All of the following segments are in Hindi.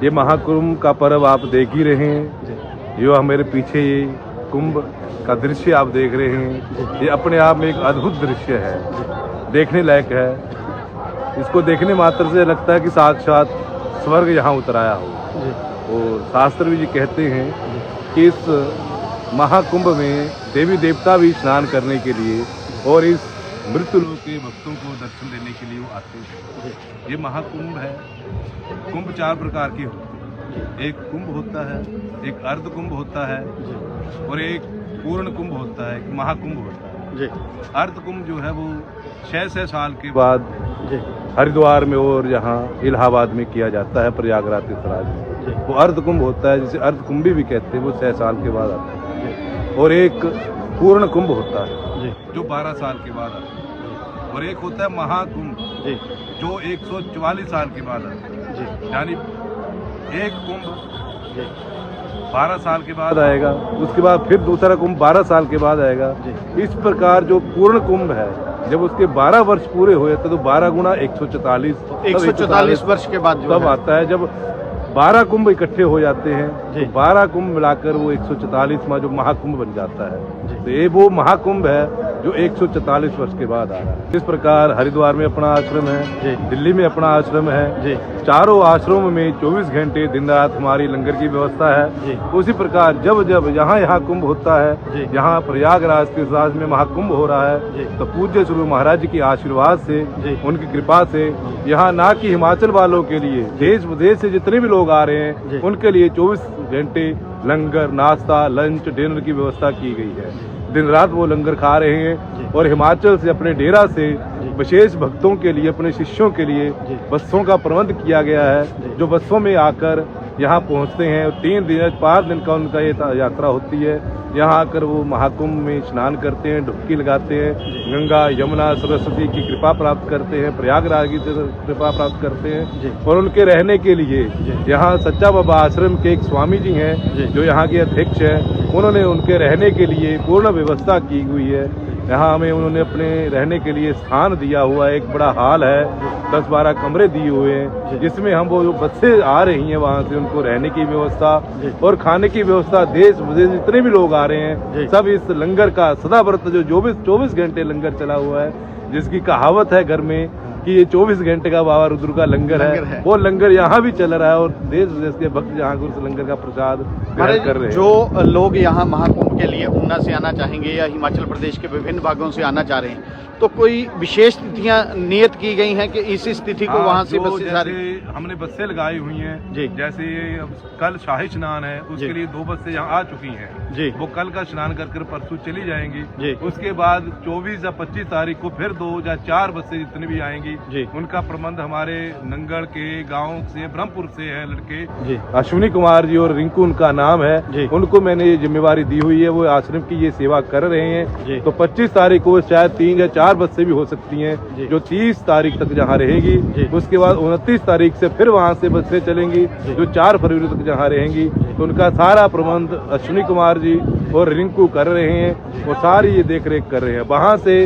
ये महाकुंभ का पर्व आप देख ही रहे हैं। जो मेरे पीछे ये कुंभ का दृश्य आप देख रहे हैं, ये अपने आप में एक अद्भुत दृश्य है, देखने लायक है। इसको देखने मात्र से लगता है कि साक्षात स्वर्ग यहाँ उतराया हो। और शास्त्र भी जी कहते हैं कि इस महाकुंभ में देवी देवता भी स्नान करने के लिए और इस मृत्यु लोक के भक्तों को दर्शन देने के लिए वो आते हैं। ये महाकुंभ है। कुंभ 4 प्रकार के होते हैं। एक कुंभ होता है, एक अर्ध कुंभ होता है और एक पूर्ण कुंभ होता है, एक महाकुंभ होता है। अर्ध कुंभ जो है वो 6 साल के बाद हरिद्वार में और यहाँ इलाहाबाद में किया जाता है, प्रयागराज के सराज में। वो अर्ध कुंभ होता है, जिसे अर्ध कुंभी भी कहते हैं, वो 6 साल के बाद आता है। और एक पूर्ण कुंभ होता है जो 12 साल के बाद आता है। और एक होता है महाकुंभ जो 144 साल के बाद आता है। यानी एक कुंभ 12 साल के बाद आएगा, उसके बाद फिर दूसरा कुंभ 12 साल के बाद आएगा। इस प्रकार जो पूर्ण कुंभ है, जब उसके 12 वर्ष पूरे हुए तो 12 गुना 144 वर्ष के बाद तब आता है। जब 12 कुंभ इकट्ठे हो जाते हैं तो 12 कुंभ मिलाकर वो 144वां जो महाकुंभ बन जाता है। तो ये वो महाकुंभ है जो 144 वर्ष के बाद आ रहा है। इस प्रकार हरिद्वार में अपना आश्रम है, दिल्ली में अपना आश्रम है। चारों आश्रमों में 24 घंटे दिन रात हमारी लंगर की व्यवस्था है। उसी प्रकार जब जब यहाँ कुंभ होता है, यहाँ प्रयागराज के साथ में महाकुंभ हो रहा है, तो पूज्य श्री महाराज जी के आशीर्वाद से, उनकी कृपा से यहाँ ना कि हिमाचल वालों के लिए, देश विदेश से जितने भी लोग आ रहे हैं उनके लिए 24 घंटे लंगर, नाश्ता, लंच, डिनर की व्यवस्था की गई है। दिन रात वो लंगर खा रहे हैं। और हिमाचल से अपने डेरा से विशेष भक्तों के लिए, अपने शिष्यों के लिए बसों का प्रबंध किया गया है, जो बसों में आकर यहाँ पहुँचते हैं। 3 दिन 5 दिन का उनका ये यात्रा होती है। यहाँ आकर वो महाकुंभ में स्नान करते हैं, डुबकी लगाते हैं, गंगा यमुना सरस्वती की कृपा प्राप्त करते हैं, प्रयागराज की कृपा प्राप्त करते हैं। और उनके रहने के लिए यहाँ सच्चा बाबा आश्रम के एक स्वामी जी हैं जो यहाँ के अध्यक्ष हैं, उन्होंने उनके रहने के लिए पूर्ण व्यवस्था की हुई है। यहाँ हमें उन्होंने अपने रहने के लिए स्थान दिया हुआ है। एक बड़ा हॉल है, 10-12 कमरे दिए हुए हैं, जिसमें हम वो जो बसें आ रही हैं वहाँ से उनको रहने की व्यवस्था और खाने की व्यवस्था, देश विदेश जितने भी लोग आ रहे हैं सब इस लंगर का सदा व्रत जो 24 घंटे लंगर चला हुआ है, जिसकी कहावत है घर में कि ये 24 घंटे का बाबा रुद्र का लंगर है। वो लंगर यहाँ भी चल रहा है और देश विदेश के भक्त यहाँ उस लंगर का प्रसाद ग्रहण कर रहे हैं। जो लोग यहाँ महाकुंभ के लिए ऊना से आना चाहेंगे या हिमाचल प्रदेश के विभिन्न भागों से आना चाह रहे हैं, तो कोई विशेष तिथियां नियत की गई हैं कि इस तिथि को वहाँ से बसें सारी हमने बसें लगाई हुई हैं। जैसे कल शाही स्नान है, उसके लिए 2 बसें यहाँ आ चुकी हैं। वो कल का स्नान कर परसों चली जाएंगी। उसके बाद 24 या 25 तारीख को फिर 2 या 4 बसें जितनी भी आएंगी, उनका प्रबंध हमारे नंगल के गांव से, ब्रह्मपुर से है लड़के, अश्विनी कुमार जी और रिंकू उनका नाम है, उनको मैंने ये जिम्मेवारी दी हुई है। वो आश्रम की ये सेवा कर रहे हैं। तो 25 तारीख को शायद 3 या 4 बसें भी हो सकती हैं जो 30 तारीख तक जहाँ रहेगी। उसके बाद 29 तारीख से फिर वहाँ से बसें चलेंगी जो 4 फरवरी तक जहाँ रहेंगी। तो उनका सारा प्रबंध अश्विनी कुमार जी और रिंकू कर रहे हैं और सारी ये देख रेख कर रहे हैं। वहाँ से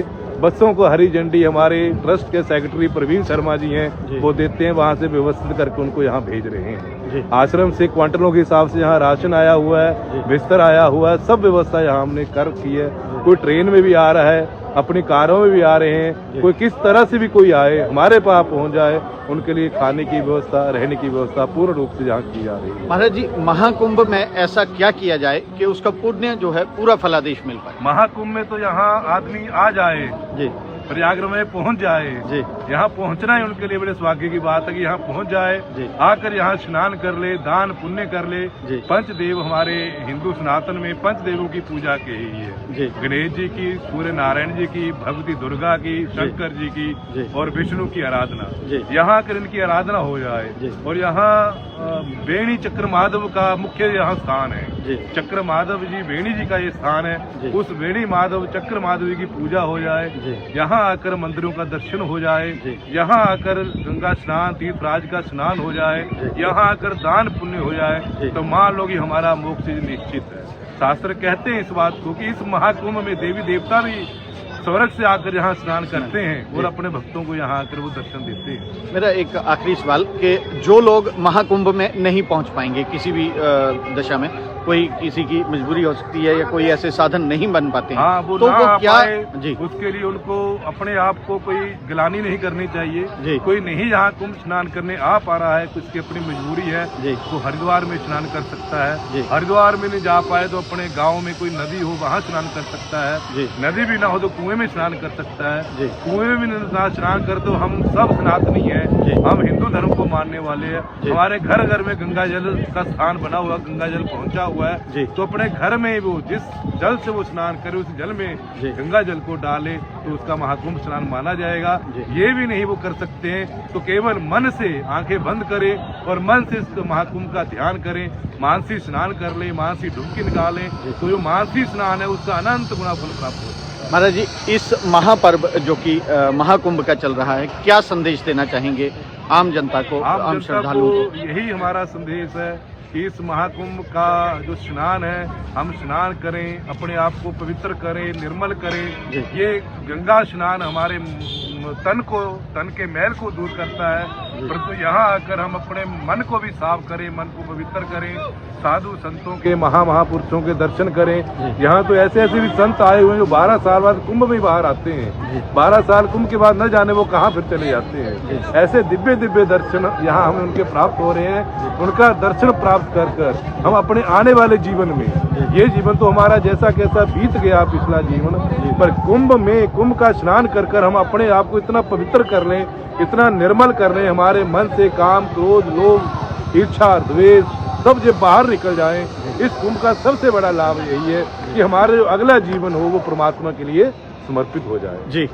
बसों को हरी झंडी हमारे ट्रस्ट के सेक्रेटरी प्रवीण शर्मा जी हैं, वो देते हैं। वहाँ से व्यवस्थित करके उनको यहाँ भेज रहे हैं। आश्रम से क्वांटलों के हिसाब से यहाँ राशन आया हुआ है, बिस्तर आया हुआ है, सब व्यवस्था यहाँ हमने कर रखी है। कोई ट्रेन में भी आ रहा है, अपनी कारों में भी आ रहे हैं। कोई किस तरह से भी कोई आए हमारे पास पहुँच जाए, उनके लिए खाने की व्यवस्था, रहने की व्यवस्था पूर्ण रूप से यहाँ की जा रही है। महाराज जी, महाकुंभ में ऐसा क्या किया जाए कि उसका पुण्य जो है पूरा फलादेश मिल पाए? महाकुंभ में तो यहाँ आदमी आ जाए, प्रयागराज में पहुंच जाए। यहाँ पहुंचना ही उनके लिए बड़े सौभाग्य की बात है कि यहाँ पहुंच जाए, आकर यहाँ स्नान कर ले, दान पुण्य कर ले। पंचदेव हमारे हिंदू सनातन में पंचदेवों की पूजा की ही है। गणेश जी की, सूर्य नारायण जी की, भगवती दुर्गा की, शंकर जी की और विष्णु की आराधना। यहाँ आकर इनकी आराधना हो जाए। और यहाँ बेणी चक्र माधव का मुख्य यहाँ स्थान है। चक्र माधव जी, बेणी जी का ये स्थान है। उस बेणी माधव, चक्र माधव जी की पूजा हो जाए। यहाँ आकर मंदिरों का दर्शन हो जाए, यहाँ आकर गंगा स्नान, तीर्थराज का स्नान हो जाए, यहाँ आकर दान पुण्य हो जाए, तो मान लो कि हमारा मोक्ष निश्चित है। शास्त्र कहते हैं इस बात को कि इस महाकुंभ में देवी देवता भी स्वर्ग से आकर यहाँ स्नान करते हैं और अपने भक्तों को यहाँ आकर वो दर्शन देते हैं। मेरा एक आखिरी सवाल कि जो लोग महाकुंभ में नहीं पहुंच पाएंगे किसी भी दशा में, कोई किसी की मजबूरी हो सकती है या कोई ऐसे साधन नहीं बन पाते हैं, हाँ, वो तो ना वो आ क्या पाए, जी उसके लिए उनको अपने आप को कोई गिलानी नहीं करनी जी। चाहिए। कोई नहीं यहाँ कुंभ स्नान करने आ पा रहा है, उसकी अपनी मजबूरी है, जी। तो हरिद्वार में स्नान कर सकता जी। है। हरिद्वार में नहीं जा पाए तो अपने गाँव में कोई नदी हो वहाँ स्नान कर सकता जी। है। नदी भी ना हो तो कुएं में स्नान कर सकता जी। है। कुएं में भी ना स्नान कर तो हम सब सनातनी जी। है, हम हिंदू धर्म को मानने वाले हैं। जी। हमारे घर घर में गंगा जल का स्थान बना हुआ, गंगा जल पहुँचा हुआ जी। है, तो अपने घर में वो जिस जल से वो स्नान करे उस जल में जी। गंगा जल को डाले तो उसका महाकुंभ स्नान माना जाएगा। जी। ये भी नहीं वो कर सकते हैं तो केवल मन से आंखें बंद करें और मन से इस महाकुंभ का ध्यान करें, मानसी स्नान कर लें, मानसी डुबकी निकालें, तो जो मानसी स्नान है उसका अनंत गुना फल प्राप्त होता है। महाराज जी, इस महापर्व जो कि महाकुंभ का चल रहा है, क्या संदेश देना चाहेंगे आम जनता को, आम जनता श्रद्धालुओं को को? यही हमारा संदेश है कि इस महाकुंभ का जो स्नान है, हम स्नान करें, अपने आप को पवित्र करें, निर्मल करें। जी। ये गंगा स्नान हमारे तन के मैल को दूर करता है, परंतु यहाँ आकर हम अपने मन को भी साफ करें, मन को पवित्र करें, साधु संतों के महापुरुषों के दर्शन करें। यहाँ तो ऐसे ऐसे भी संत आए हुए हैं जो 12 साल बाद कुंभ में बाहर आते हैं। 12 साल कुंभ के बाद न जाने वो कहाँ फिर चले जाते हैं। ऐसे दिव्य दिव्य दर्शन यहाँ हमें उनके प्राप्त हो रहे हैं। उनका दर्शन प्राप्त कर कर हम अपने आने वाले जीवन में, ये जीवन तो हमारा जैसा कैसा बीत गया पिछला जीवन, पर कुंभ का स्नान कर कर हम अपने आप को इतना पवित्र कर लें, इतना निर्मल कर लें, हमारे मन से काम, क्रोध, लोभ, इच्छा, द्वेष सब जब बाहर निकल जाएं। इस कुंभ का सबसे बड़ा लाभ यही है कि हमारे जो अगला जीवन हो वो परमात्मा के लिए समर्पित हो जाए। जी।